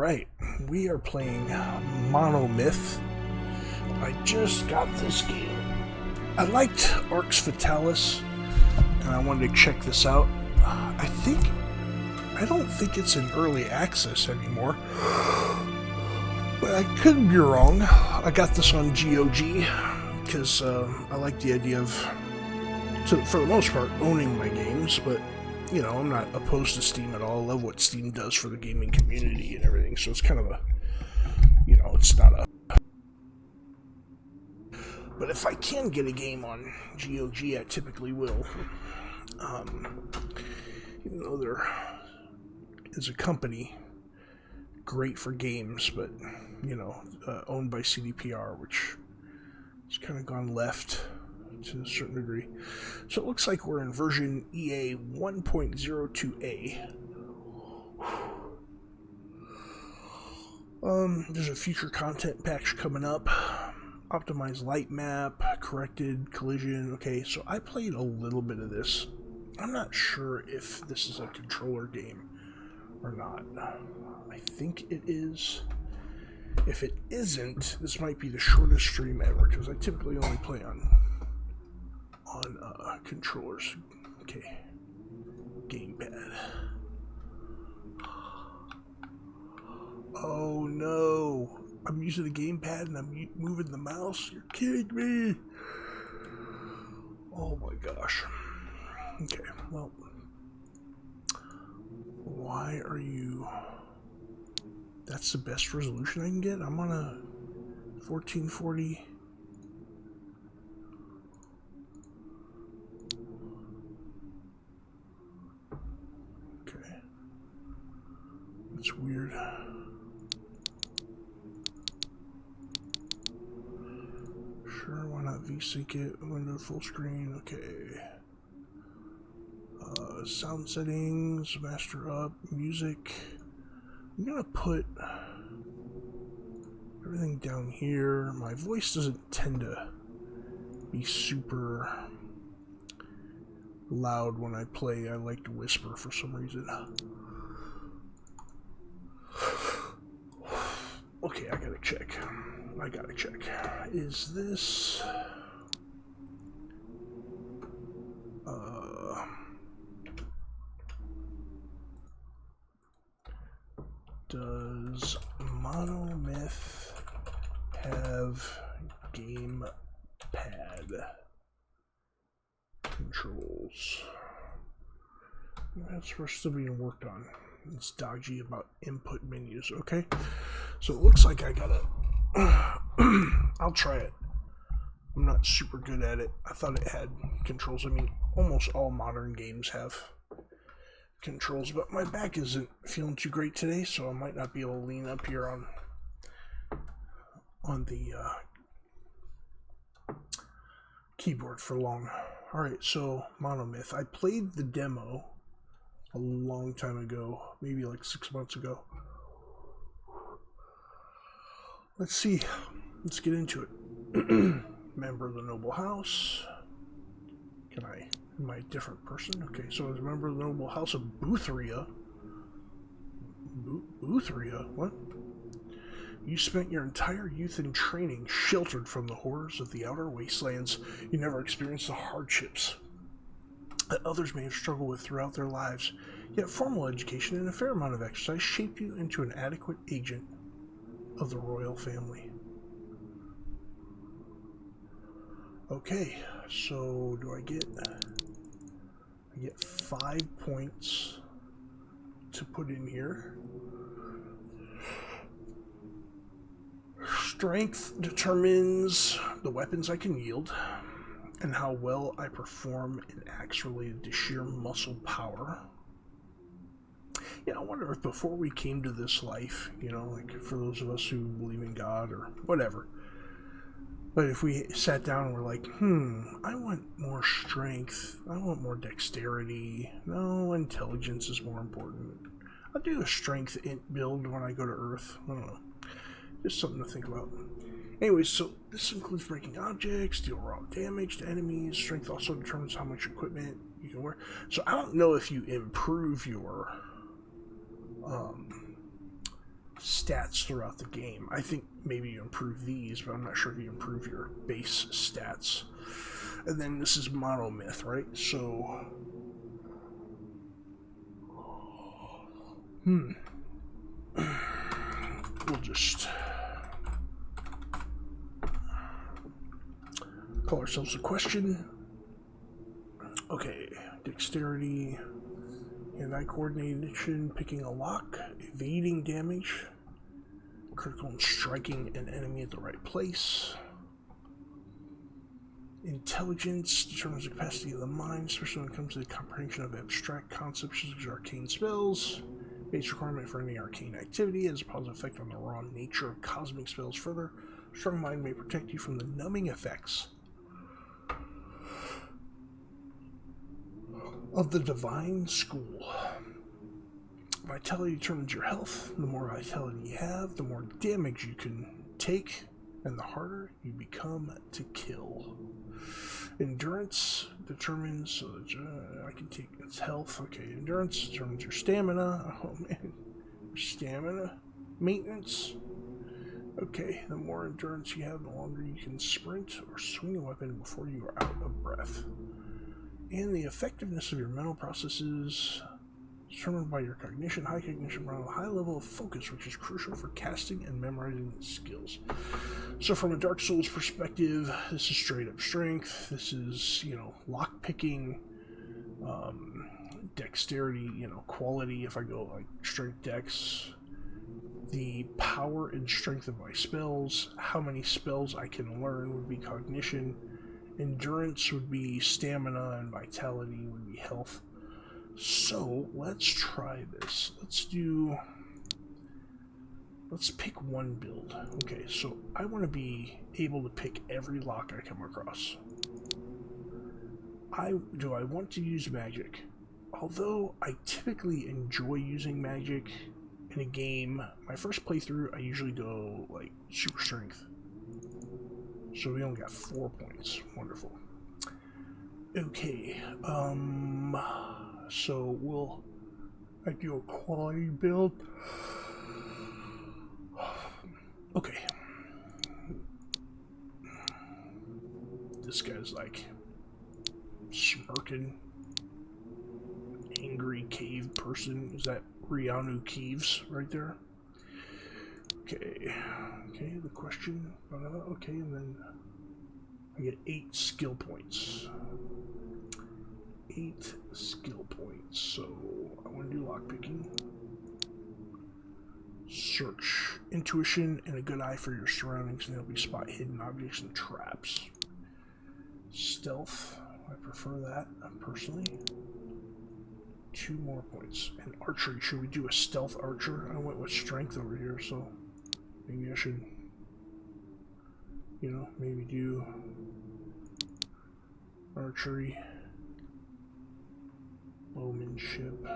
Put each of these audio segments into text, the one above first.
Alright, we are playing Monomyth. I just got this game. I liked Arx Fatalis, and I wanted to check this out. I don't think it's in early access anymore, but I could be wrong. I got this on GOG, because I like the idea of, for the most part, owning my games, but you know, I'm not opposed to Steam at all. I love what Steam does for the gaming community and everything, so it's kind of a, you know, it's not a... But if I can get a game on GOG, I typically will. Even though there is a company great for games, but, you know, owned by CDPR, which has kind of gone left to a certain degree. So it looks like we're in version EA 1.02a. There's a future content patch coming up. Optimized light map, corrected collision. Okay, so I played a little bit of this. I'm not sure if this is a controller game or not. I think it is. If it isn't, this might be the shortest stream ever, because I typically only play on controllers. Okay, gamepad. Oh no, I'm using the gamepad and I'm moving the mouse. You're kidding me. Oh my gosh. Okay, well, why are you... That's the best resolution I can get? I'm on a 1440. Okay. That's weird. Sure, why not VSync it? Window full screen, okay. Sound settings, master up, music. I'm gonna put everything down here. My voice doesn't tend to be super loud when I play. I like to whisper for some reason. Okay, I gotta check. Is this... Does Monomyth have gamepad controls? That's what's still being worked on. It's dodgy about input menus. Okay, so it looks like I gotta... I'll try it. I'm not super good at it. I thought it had controls. I mean, almost all modern games have controls, but my back isn't feeling too great today, so I might not be able to lean up here on the keyboard for long. Alright, so Monomyth. I played the demo a long time ago, maybe like 6 months ago. Let's see. Let's get into it. Member of the noble house. Am I a different person? Okay, so as a member of the noble house of Buthria. Buthria? What? You spent your entire youth in training, sheltered from the horrors of the outer wastelands. You never experienced the hardships that others may have struggled with throughout their lives. Yet formal education and a fair amount of exercise shaped you into an adequate agent of the royal family. Okay, so do I get 5 points to put in here. Strength determines the weapons I can wield and how well I perform in acts related to sheer muscle power. Yeah, I wonder if before we came to this life, you know, like for those of us who believe in God or whatever, but if we sat down and were like, I want more strength, I want more dexterity, no, intelligence is more important. I'll do a strength build when I go to Earth. I don't know. Just something to think about. Anyways, so this includes breaking objects, deal raw damage to enemies. Strength also determines how much equipment you can wear. So I don't know if you improve your stats throughout the game. I think maybe you improve these, but I'm not sure if you improve your base stats. And then this is Monomyth, right? So, we'll just call ourselves a question. Okay, dexterity, hand-eye coordination, picking a lock, evading damage, critical and striking an enemy at the right place. Intelligence determines the capacity of the mind, especially when it comes to the comprehension of abstract concepts such as arcane spells. Base requirement for any arcane activity has a positive effect on the raw nature of cosmic spells. Further, a strong mind may protect you from the numbing effects of the divine school. Vitality determines your health. The more vitality you have, the more damage you can take, and the harder you become to kill. Endurance determines, I can take its health. Okay, endurance determines your stamina. Oh man, stamina. Maintenance. Okay, the more endurance you have, the longer you can sprint or swing a weapon before you are out of breath. And the effectiveness of your mental processes determined by your cognition. High cognition around a high level of focus, which is crucial for casting and memorizing skills. So from a Dark Souls perspective, this is straight up strength. This is, lock picking, dexterity, quality. If I go like strength dex, the power and strength of my spells, how many spells I can learn would be cognition. Endurance would be stamina, and vitality would be health. So let's try this. Let's pick one build. Okay, so I want to be able to pick every lock I come across. Do I want to use magic? Although I typically enjoy using magic in a game, my first playthrough I usually go like super strength. So we only got 4 points. Wonderful. Okay, so I do a quality build. Okay. This guy's like smirking. Angry cave person. Is that Rianu Keeves right there? Okay, the question. Okay, and then I get 8 skill points. 8 skill points. So I want to do lockpicking. Search. Intuition and a good eye for your surroundings, and help you spot hidden objects and traps. Stealth. I prefer that, personally. 2 more points. And archery. Should we do a stealth archer? I went with strength over here, so maybe I should, maybe do archery. Bowmanship.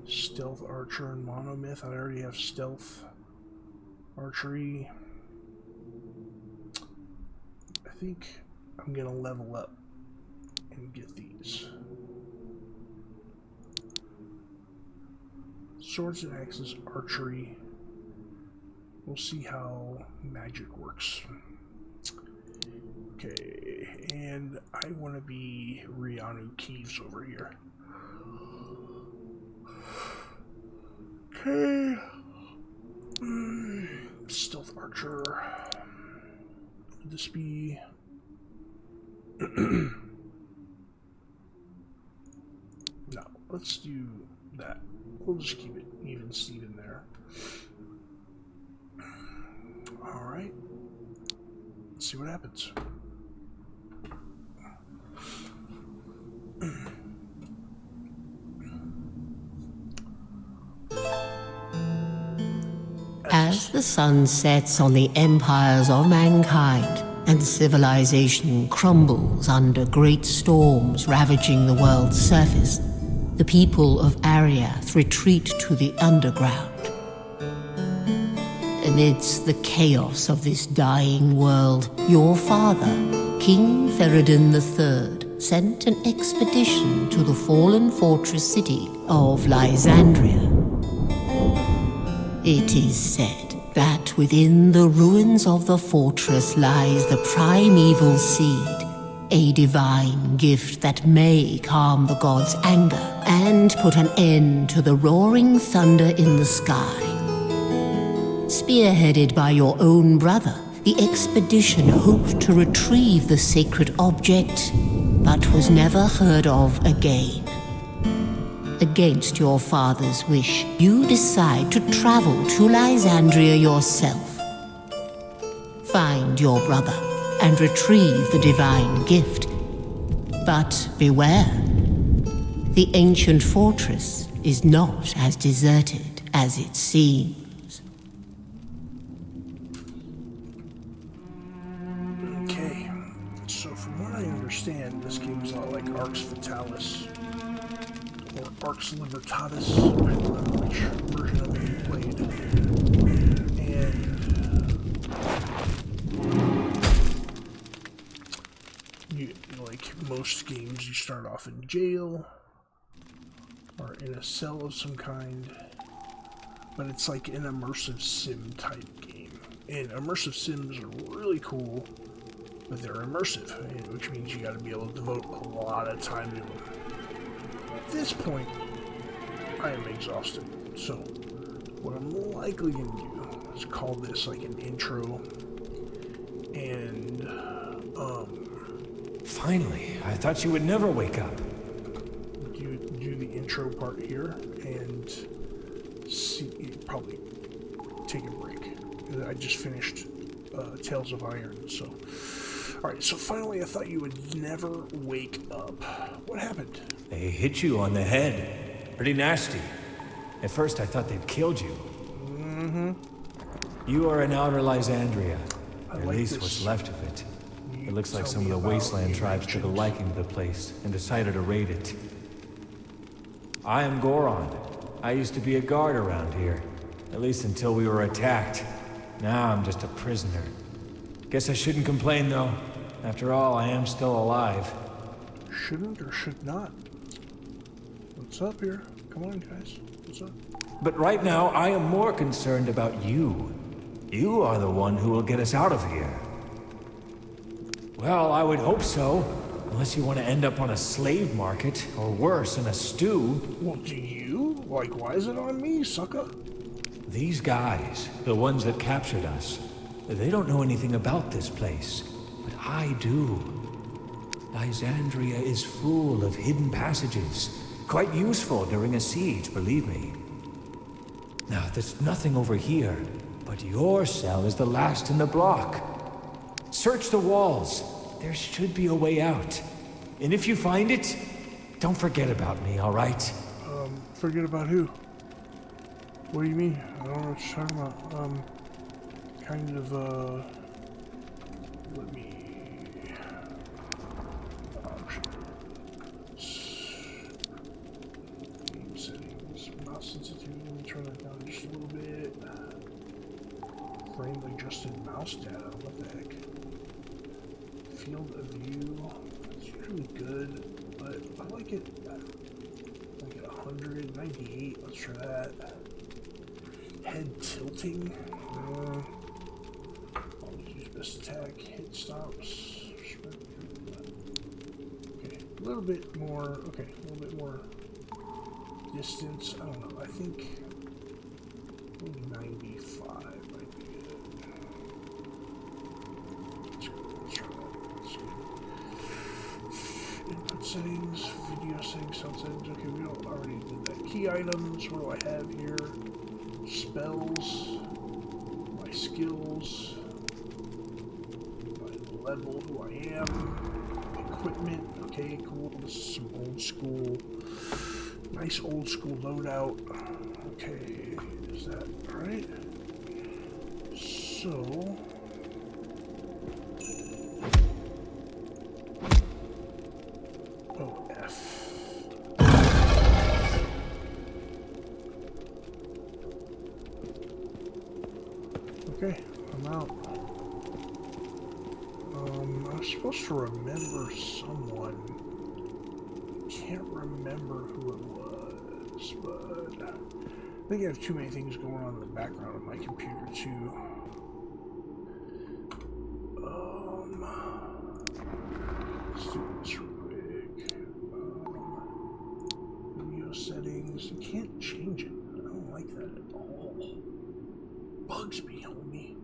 Stealth archer and monomyth. I already have stealth archery. I think I'm gonna level up and get these. Swords and axes, archery. We'll see how magic works. Okay, and I want to be Rianu Keeves over here. Okay. Stealth archer. Would this be... No, let's do that. We'll just keep it even Steven there. Alright. Let's see what happens. As the sun sets on the empires of mankind and civilization crumbles under great storms ravaging the world's surface, the people of Ariath retreat to the underground. Amidst the chaos of this dying world, your father, King Ferredin III, sent an expedition to the fallen fortress city of Lysandria. It is said that within the ruins of the fortress lies the primeval seed, a divine gift that may calm the gods' anger and put an end to the roaring thunder in the sky. Spearheaded by your own brother, the expedition hoped to retrieve the sacred object, but was never heard of again. Against your father's wish, you decide to travel to Lysandria yourself. Find your brother and retrieve the divine gift. But beware, the ancient fortress is not as deserted as it seems. Okay, so from what I understand, this game is not like Arx Fatalis or Arx Libertatis, depending on which version of it you played. And like most games, you start off in jail or in a cell of some kind, but it's like an immersive sim type game. And immersive sims are really cool, but they're immersive, which means you got to be able to devote a lot of time to them. At this point, I am exhausted, so what I'm likely going to do is call this like an intro, and Finally, I thought you would never wake up. do the intro part here, and probably take a break. I just finished Tales of Iron, so... Alright, so finally I thought you would never wake up. What happened? They hit you on the head. Pretty nasty. At first I thought they'd killed you. Mm-hmm. You are in outer Lysandria. At like least this. what's left of it. It looks like Tell some of me the about wasteland the tribes took a ancients. liking to the place and decided to raid it. I am Goron. I used to be a guard around here. At least until we were attacked. Now I'm just a prisoner. Guess I shouldn't complain though. After all, I am still alive. Shouldn't or should not? What's up here? Come on, guys. What's up? But right now, I am more concerned about you. You are the one who will get us out of here. Well, I would hope so. Unless you want to end up on a slave market, or worse, in a stew. Well, do you? Like, why is it on me, sucker? These guys, the ones that captured us, they don't know anything about this place. But I do. Lysandria is full of hidden passages. Quite useful during a siege, believe me. Now, there's nothing over here, but your cell is the last in the block. Search the walls. There should be a way out. And if you find it, don't forget about me, all right? Forget about who? What do you mean? I don't know what you're talking about. Kind of, let me... Game settings, mouse sensitivity, let me turn that down just a little bit. Frame adjusted mouse data, what the heck? Field of view, it's really good, but I like it. Like at 100, 98, let's try that. Head tilting, I'll use best attack, hit stops. Okay, a little bit more, okay, a little bit more distance, I don't know, I think 95 might be good. Let's try that. Input settings, video settings, sound settings. Okay, we don't already did that. Key items, what do I have here? Spells, my skills, my level, who I am, equipment. Okay, cool. This is some old school, nice old school loadout. Okay, is that right? So. Oh, F. Okay, I'm out. I was supposed to remember someone. can't remember who it was, but I think I have too many things going on in the background of my computer too. Let's do this real quick. Video settings. You can't change it. I don't like that at all. Bugs me, homie.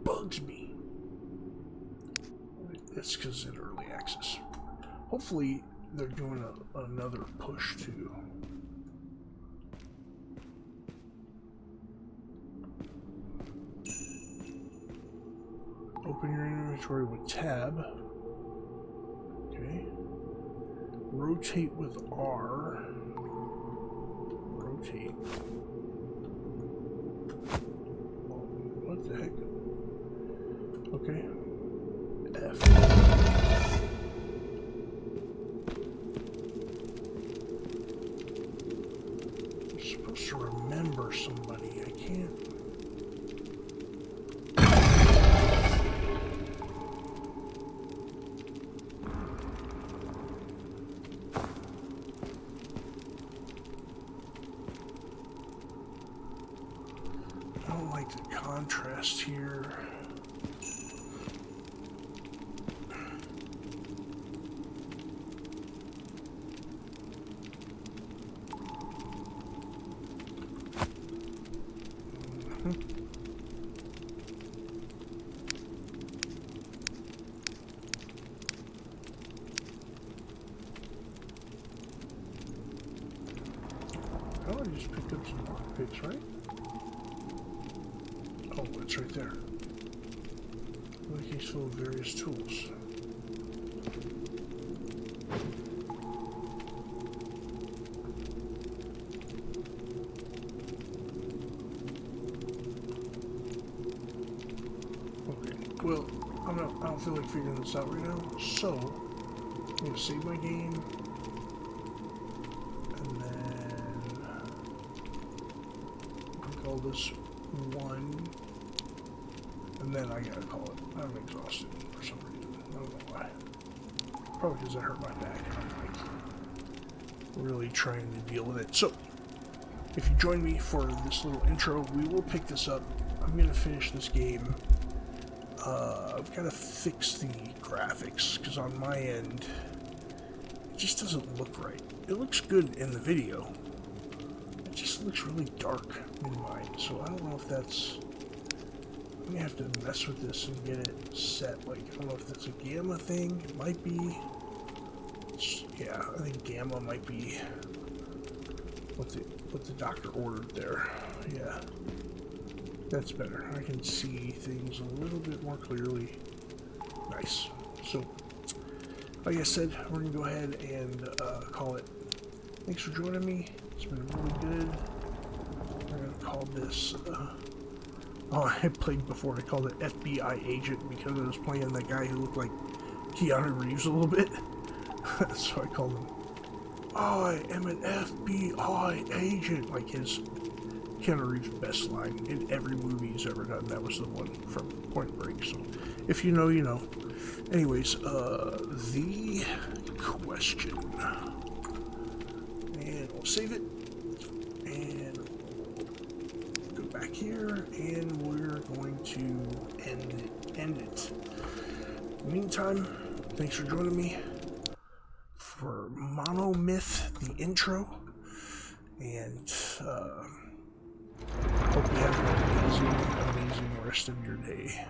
Bugs me. It's because it's in early access. Hopefully, they're doing another push too. Open your inventory with tab. Okay. Rotate with R. Rotate. What the heck? Okay. F. I'm supposed to remember somebody. I can't. I don't like the contrast here. Oh, I just picked up some lockpicks, right? Oh, it's right there. A case full of various tools. Okay, well, I don't feel like figuring this out right now, so I'm gonna save my game. And then I'll call this 1. And then I gotta call it. I'm exhausted for some reason. I don't know why. Probably because I hurt my back and I'm like really trying to deal with it. So, if you join me for this little intro, we will pick this up. I'm gonna finish this game. I've gotta fix the graphics because on my end, it just doesn't look right. It looks good in the video. It just looks really dark in mine. So I don't know if that's. I'm gonna have to mess with this and get it set. Like, I don't know if that's a gamma thing. It might be. Yeah, I think gamma might be what the doctor ordered there. Yeah, that's better. I can see things a little bit more clearly. Nice. So, like I said, we're gonna go ahead and call it. Thanks for joining me. It's been really good. We're gonna call this. Oh, I played before. I called it FBI agent because I was playing that guy who looked like Keanu Reeves a little bit. So I called him, I am an FBI agent. Like his Keanu Reeves' best line in every movie he's ever done. That was the one from Point Break. So if you know, you know. Anyways, the question. And we'll save it. And we'll go back here. And we're going to end it. In the meantime, thanks for joining me for Monomyth, the intro. And hope you have an amazing rest of your day.